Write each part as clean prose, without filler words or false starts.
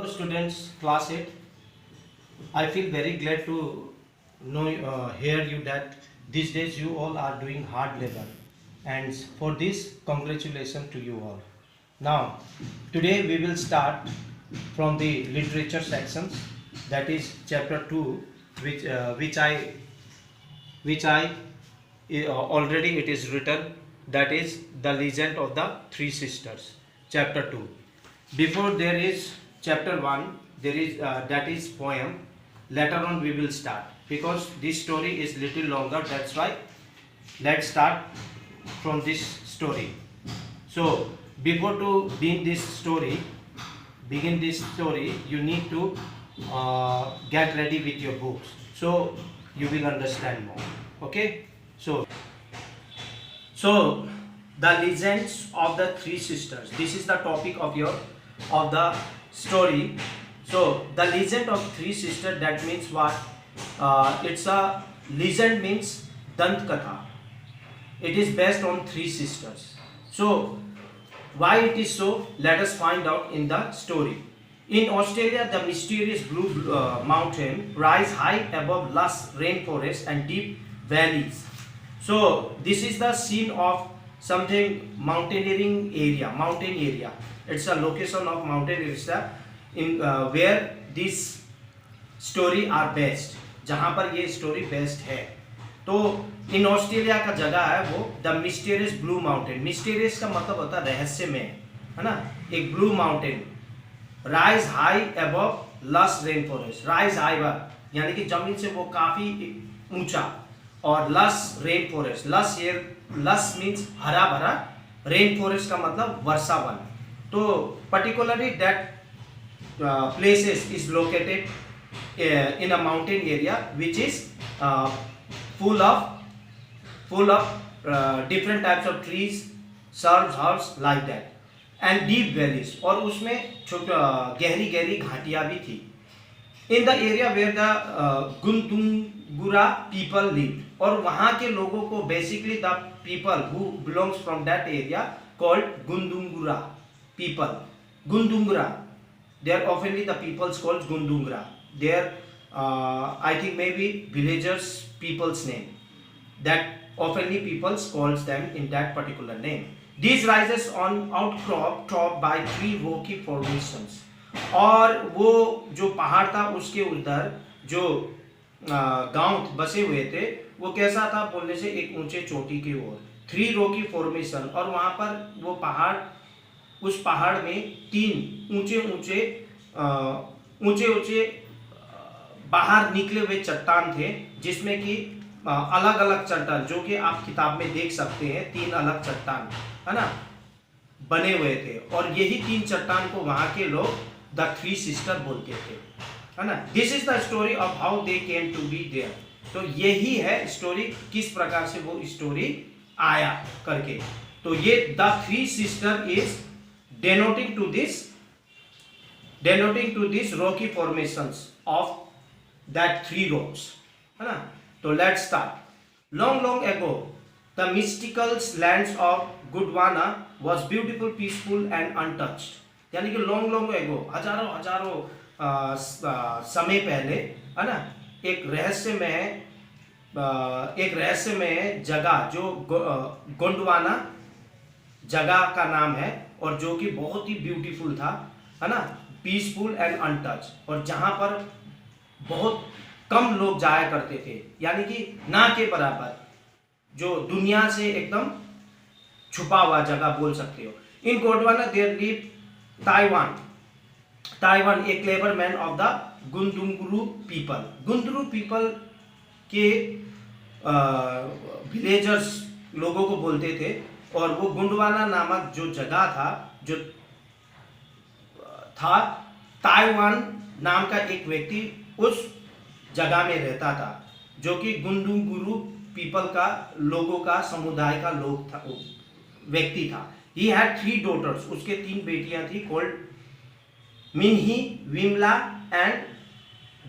Hello students, class 8. I feel very glad to know hear you that these days you all are doing hard labor, and for this congratulations to you all. Now today we will start from the literature sections, that is chapter 2, which I already it is written, that is the legend of the three sisters, chapter 2. Before there is chapter 1, there is that is poem. Later on we will start, because this story is little longer, that's why let's start from this story. So before to begin this story, you need to get ready with your books, so you will understand more. Okay, so the legends of the three sisters, this is the topic of the story. So the legend of three sisters, that means what? It's a legend, means dant katha. It is based on three sisters. So why it is so, let us find out in the story. In Australia, the mysterious blue mountain rise high above lush rainforest and deep valleys. So this is the scene of something mountain area. It's a location of mountain area in where this story are based, जहाँ पर ये story based है. तो in Australia का जगह है वो the mysterious blue mountain. Mysterious का मतलब होता है रहस्यमय, है ना. एक blue mountain rise high above लस रेन फॉरेस्ट. राइज हाई यानी कि जमीन से वो काफी ऊंचा, और लस रेन फॉरेस्ट. लस मीन्स हरा भरा, रेन फॉरेस्ट का मतलब वर्षा वन. तो particularly that places is located in a mountain area which is full of different types of trees, shrubs, herbs like that, and deep valleys. और उसमें गहरी गहरी घाटियां भी थी. In the area where the Gundungura people lived, और वहाँ के लोगों को basically the people who belongs from that area called Gundungura people. Gundungura, they are oftenly the peoples called Gundungura. They are I think maybe villagers people's name, that oftenly peoples calls them in that particular name. These rises on outcrop topped by three rocky formations. और वो जो पहाड़ था उसके उधर जो गांव बसे हुए थे वो कैसा था बोलने से, एक ऊंचे चोटी की ओर, थ्री रोकी फॉर्मेशन. और वहां पर वो पहाड़, उस पहाड़ में तीन ऊंचे ऊंचे बाहर निकले हुए चट्टान थे, जिसमें कि अलग अलग चट्टान, जो कि आप किताब में देख सकते हैं, तीन अलग चट्टान, है ना, बने हुए थे. और यही तीन चट्टान को वहां के लोग द थ्री सिस्टर बोलते थे, है ना. This is the story of how they came to be there. तो यही है स्टोरी, किस प्रकार से वो स्टोरी आया करके. तो ये the three sister is denoting to this rocky formations of that three rocks, है ना. तो let's start. Long ago, the mystical lands of Gondwana was beautiful, peaceful and untouched. यानी कि long ago, हजारों समय पहले, है ना, एक रहस्यमय जगह जो गोंडवाना जगह का नाम है, और जो कि बहुत ही ब्यूटीफुल था, है ना, पीसफुल एंड अनटच, और जहां पर बहुत कम लोग जाया करते थे, यानी कि ना के बराबर, जो दुनिया से एकदम छुपा हुआ जगह बोल सकते हो. In Gondwana there live Tyawan a clever man of the Gundungurra people. Gundungurra people के विलेजर्स लोगों को बोलते थे. और वो गोंडवाना नामक जो जगह था, ताइवान नाम का एक व्यक्ति उस जगह में रहता था, जो कि गुंदुंगुरु पीपल का लोगों का समुदाय का व्यक्ति था. ही हैड थ्री डॉटर्स, उसके तीन बेटियां थी, called Meehni, Wimlah and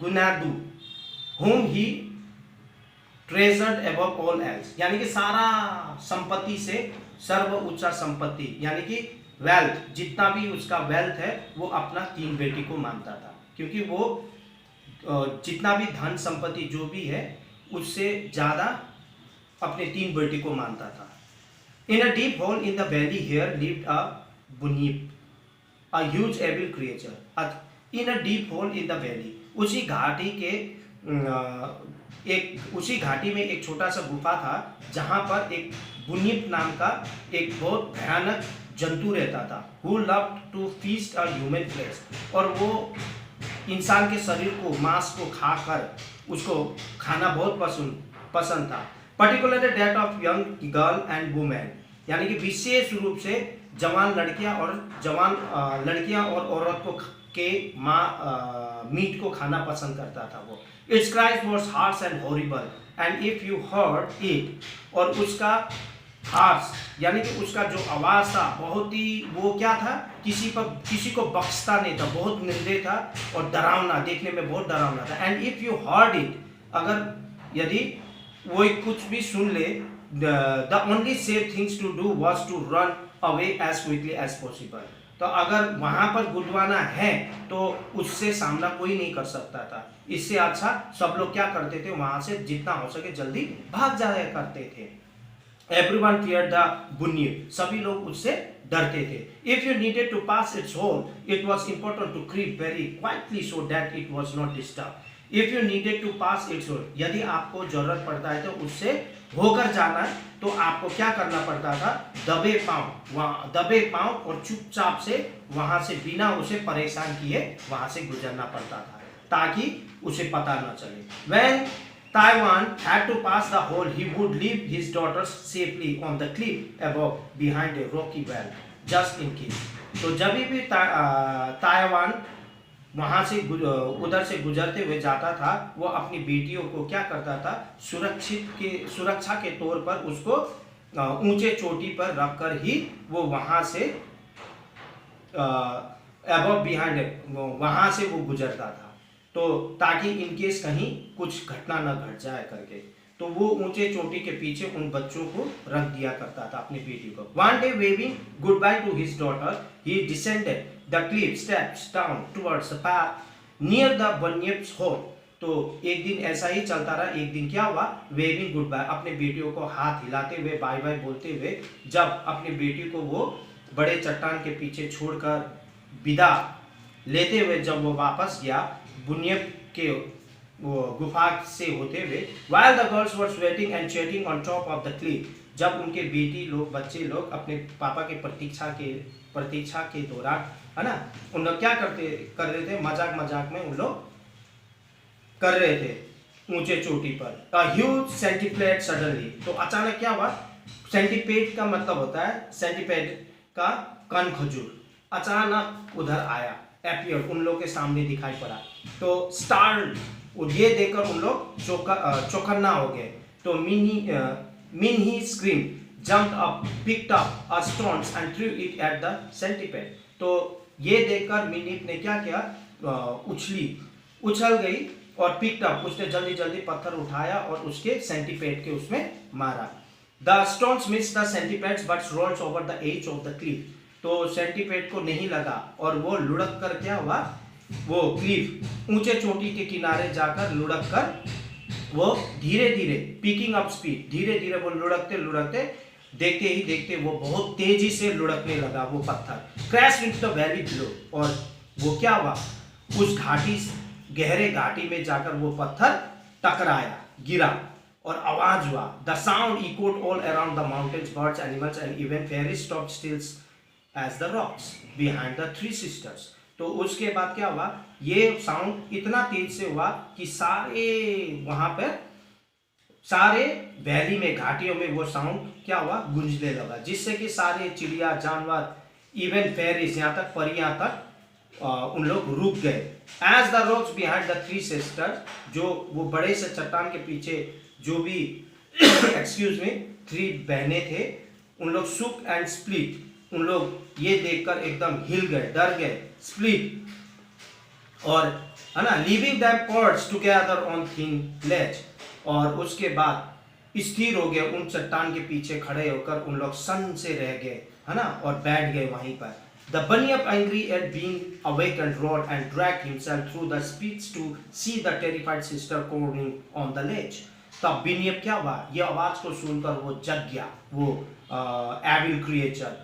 Gunnedoo, whom he treasured above all else. यानी कि सारा संपत्ति से सर्व उच्च संपत्ति, यानी कि वेल्थ, जितना भी उसका वेल्थ है वो अपना 3 बेटी को मानता था, क्योंकि वो जितना भी धन संपत्ति जो भी है उससे ज़्यादा अपने 3 बेटी को मानता था। In a deep hole in the valley here lived a bunyip, a huge evil creature. In a deep hole in the valley, उसी घाटी के उसी घाटी में एक छोटा सा गुफा था जहाँ पर एक बुनीप नाम का एक बहुत भयानक जंतु रहता था। Who loved to feast a human flesh, और वो इंसान के शरीर को, मांस को खाकर उसको खाना बहुत पसंद था। Particularly that of young girl and women, यानी कि विशेष रूप से जवान लड़कियां और औरत को के मीट को खाना पसंद करता था वो। It's cries was harsh and horrible and if you heard it, और उसका हार्श यानी कि उसका जो आवाज़ था बहुत ही, वो क्या था, किसी को बख्शता नहीं था, बहुत निर्दय था और डरावना, देखने में बहुत डरावना था। And if you heard it, अगर यदि वो कुछ भी सुन ले, the only safe things to do was to run away as quickly as possible. तो अगर वहां पर गुदवाना है तो उससे सामना कोई नहीं कर सकता था। इससे अच्छा सब लोग क्या करते थे, वहां से जितना हो सके जल्दी भाग जाया करते थे। Everyone feared the bunyip, सभी लोग उससे डरते थे। If you needed to pass its hole, it was important to creep very quietly so that it was not disturbed. If you needed to pass its hole, यदि आपको जरूरत पड़ता है तो उससे होकर जाना है तो आपको क्या करना पड़ता था, दबे पांव और चुपचाप से वहां से बिना उसे परेशान किए वहां से गुजरना पड़ता था ताकि उसे पता न चले। When Taiwan had to pass the hole, he would leave his daughters safely on the cliff above behind a rocky wall, just in case. तो जब भी ताइवान वहाँ से उधर से गुजरते हुए जाता था, वो अपनी बेटियों को क्या करता था, सुरक्षा के तौर पर उसको ऊंचे चोटी पर रखकर ही वो वहाँ से above behind वहाँ से वो गुजरता था, तो ताकि इनकेस कहीं कुछ घटना न घट जाए करके। तो वो ऊंचे चोटी के पीछे उन बच्चों को रख दिया करता था, अपनी बेटी को। One day waving goodbye to his daughter, he descended the cliff steps down towards the path near the bunyip's hole. तो एक दिन ऐसा ही चलता रहा। एक दिन क्या हुआ, वेविंग गुड बाय, अपने बेटियों को हाथ हिलाते हुए बाय बाय बोलते हुए जब अपनी बेटी को वो बड़े चट्टान के पीछे छोड़कर विदा लेते हुए जब वो वापस गया बुनियप के वो गुफा से होते हुए, while the girls were sweating and chatting on top of the cliff, जब उनके बेटी लोग, बच्चे लोग अपने पापा के प्रतीक्षा के दौरान, है ना, उन लोग क्या कर रहे थे, मजाक में उन लोग कर रहे थे ऊंचे चोटी पर। A huge centipede suddenly, तो अचानक क्या हुआ, सेंटीपेड का मतलब होता है, सेंटीपेड का कण खजूर, अचानक उधर आया, एपियर, उन लोग के सामने दिखाई पड़ा। तो स्टार्ड, ये देखकर उन लोग चौकन्ना हो गए। तो मिन ही scream, jumped up, picked up a stones and through it at the centipede. तो ये देखकर मिनीप ने क्या किया, उछल गई और पिक्ड अप, उसने जल्दी पत्थर उठाया और उसके सेंटीपेड के उसमें मारा। The stones miss the centipedes but rolls over the edge of the cliff. तो सेंटीपेड को नहीं लगा और वो लुढ़क कर क्या हुआ, वो क्लिफ ऊंचे चोटी के किनारे जाकर लुढ़क कर वो धीरे पिकिंग अप स्पीड, धीरे वो लुढ़कते देखते वो बहुत तेजी से लुढ़कने लगा वो पत्थर। Crash into the valley below, और वो क्या हुआ, उस गहरे घाटी में जाकर वो पत्थर टकराया, गिरा और आवाज हुआ। The sound echoed all around the mountains, birds, animals and even fairies stopped still as the rocks behind the 3 sisters. तो उसके बाद क्या हुआ, ये साउंड इतना तेज से हुआ कि सारे वैली में, घाटियों में वो साउंड क्या हुआ, गूंजने लगा, जिससे कि सारे चिड़िया, जानवर, इवन फेरीज, यहाँ तक परियां तक उन लोग रुक गए। As the rocks behind the 3 sisters, जो वो बड़े से चट्टान के पीछे जो भी एक्सक्यूज में 3 बहनें थे, उन लोग सुक एंड स्प्लिट, उन लोग ये देखकर एकदम हिल गए, डर गए, स्प्लिट, और है ना, leaving them perched together on thin ledge, और उसके बाद स्थिर हो गए, उन चट्टान के पीछे खड़े होकर उन लोग सन से रह गए, है ना, और बैठ गए वहीं पर। The bunyip, angry at being awakened, roared and dragged himself through the streets to see the terrified sister cowering on the ledge. तब बिनियप क्या हुआ, ये आवाज को सुनकर वो जग गया, वो एविल क्रिएचर,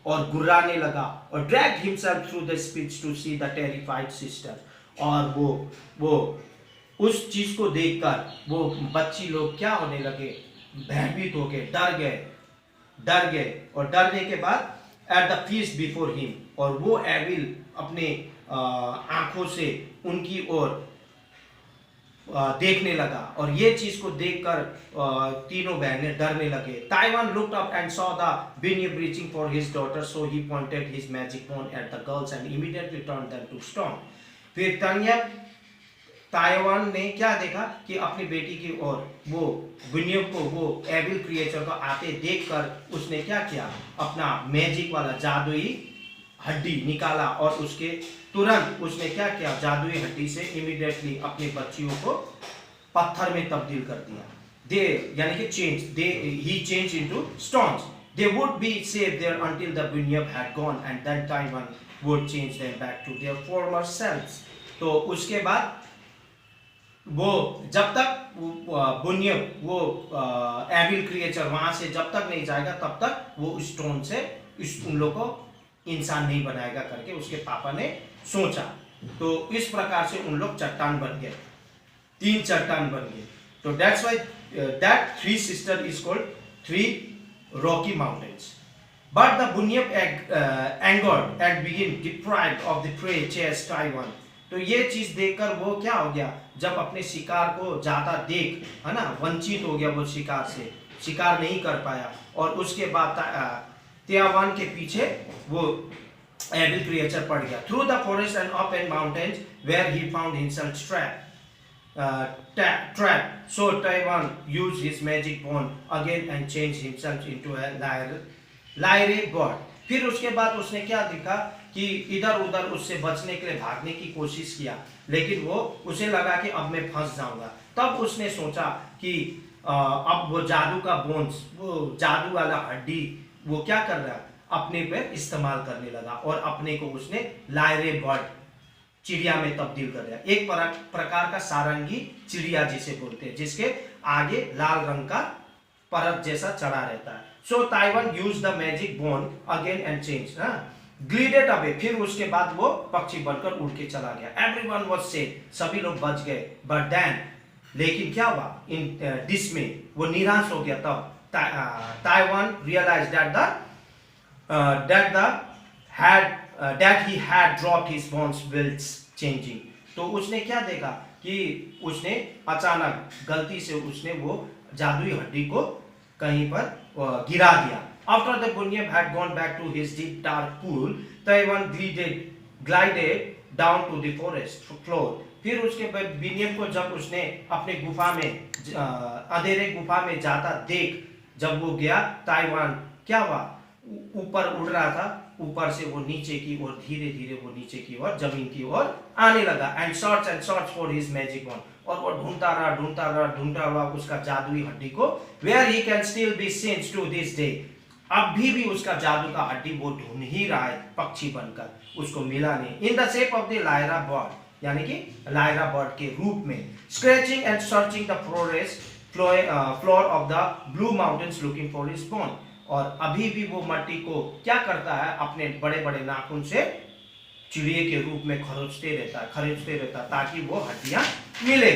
और गुर्राने लगा, और drag himself through the speech to see the terrified sister, और वो उस चीज को देखकर वो बच्ची लोग क्या होने लगे, भयभीत हो गए, डर गए, और डरने के बाद at the feast before him, और वो एविल अपने आंखों से उनकी ओर देखने लगा, और ये चीज को देखकर तीनों बहनें डरने लगे। Tyawan looked up and saw the bunyip reaching for his daughter, so he pointed his magic wand at the girls and immediately turned them to stone. फिर ताइवान ने क्या देखा कि अपनी बेटी की ओर वो बिनियप को, वो एविल क्रिएचर को आते देखकर उसने क्या किया, अपना मैजिक वाला जादुई हड्डी निकाला, और उसके तुरंत उसने क्या किया, जादुई हड्डी से इमीडिएटली अपने बच्चियों को पत्थर में तब्दील कर दिया। दे यानी कि he changed into stones. They would be safe there until the bunyip had gone, and then Taiwan would change them back to their former selves. तो उसके बाद वो जब तक बुनियप, वो एविल क्रिएचर वहां से जब तक नहीं जाएगा तब तक वो स्टोन से उन लोग को इंसान नहीं बनाएगा करके उसके पापा ने सोचा। तो इस प्रकार से उन लोग चट्टान बन गए, 3 चट्टान बन गए। तो that's why that 3 sister is called 3 rocky mountains. But the bunyip angered at being deprived of the prey chased Taiwan. तो ये चीज देखकर वो क्या हो गया, जब अपने शिकार को ज्यादा देख, है ना, वंचित हो गया, वो शिकार से शिकार नहीं कर पाया, और उसके बाद ताइवान के पीछे वो एविल क्रिएचर पड़ गया। Through the forest and up and mountains where he found himself trapped. So Taiwan used his magic wand again and changed himself into a lyre bird. फिर उसके बाद उसने क्या देखा कि इधर उधर उससे बचने के लिए भागने की कोशिश किया, लेकिन वो उसे लगा कि अब मैं फंस जाऊंगा। तब उसने सोचा कि अब वो जादू का बोन्स, वो जादू वाला हड्डी वो क्या कर रहा, अपने पे इस्तेमाल करने लगा, और अपने को उसने लायरे बर्ड, चिड़िया में तब्दील कर दिया। एक प्रकार का सारंगी चिड़िया जिसे बोलते हैं, जिसके आगे लाल रंग का परत जैसा चढ़ा रहता है। So Tyawan use the magic bone again and change, glided away, फिर उसके बाद वो पक्षी बनकर उड़ के चला गया। एवरीवन वाज सेफ, सभी लोग बच गए। बट देन, लेकिन क्या हुआ, इन दिस में वो निराश हो गया। तब Taiwan realise that he had dropped his bonds while changing. तो उसने क्या देखा कि उसने अचानक गलती से उसने वो जादुई हड्डी को कहीं पर गिरा दिया। After the bunyip had gone back to his deep dark pool, Taiwan glided down to the forest floor. फिर उसके बाद बिनियप को जब उसने अपने गुफा में, अंधेरे गुफा में जाता देख, जब वो गया, ताइवान क्या हुआ, ऊपर उड़ रहा था, ऊपर से वो नीचे की ओर, धीरे धीरे वो नीचे की ओर, जमीन की ओर आने लगा। And search for his magic wand, और वो ढूंढता रहा उसका जादुई हड्डी को। Where he can still be seen to this day, अब भी उसका जादू का हड्डी वो ढूंढ ही रहा है पक्षी बनकर, उसको मिला नहीं। In the shape of the Lyra bird, यानी कि लायरा बर्ड के रूप में। Scratching and searching the floor of the blue mountains looking for his bone, और अभी भी वो मट्टी को क्या करता है, अपने बड़े बड़े नाखून से चिड़िए के रूप में खरोचते रहता ताकि वो हड्डियां मिले।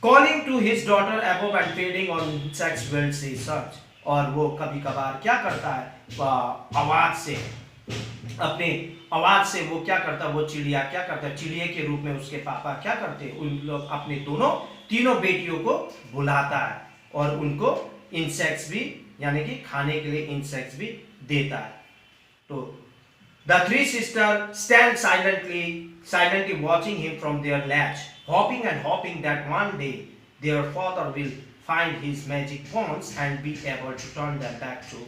Calling to his daughter above and feeding on insects while she search, और वो कभी कभार क्या करता है, अपने आवाज से वो क्या करता है, वो चिड़िया क्या करता है, चिड़िए के रूप में उसके पापा क्या करते हैं, उन लोग अपने तीनों बेटियों को बुलाता है, और उनको इंसेक्ट्स भी, यानी कि खाने के लिए इंसेक्ट्स भी देता है। तो the 3 sisters stand silently watching him from their latch, hoping that one day their father will find his magic wands and be able to turn them back to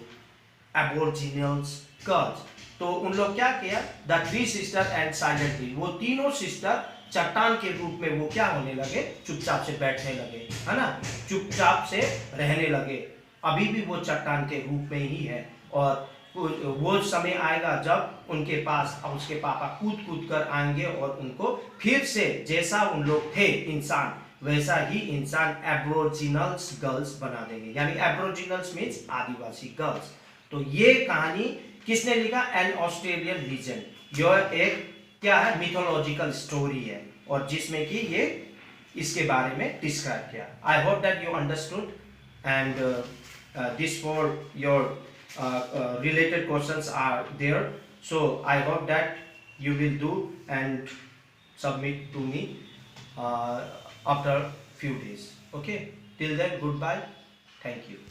aboriginal cults. तो उन लोग क्या किया, the 3 sisters and silently, वो तीनों sister चट्टान के रूप में वो क्या होने लगे, चुपचाप से बैठने लगे, है ना, चुपचाप से रहने लगे। अभी भी वो चट्टान के रूप में ही है, और वो समय आएगा जब उनके पास उसके पापा कूद कूद कर आएंगे और उनको फिर से जैसा उन लोग थे इंसान वैसा ही इंसान एब्रोजिनल्स गर्ल्स बना देंगे, यानी एब्रोजिनल्स मीन्स आदिवासी गर्ल्स। तो ये कहानी किसने लिखा? An Australian legend. यह एक क्या है? मिथोलॉजिकल स्टोरी है और जिसमें कि ये इसके बारे में डिस्क्राइब किया। I hope that you understood and this for your related questions are there, so I hope that you will do and submit to me after few days. Okay, till then, goodbye, thank you.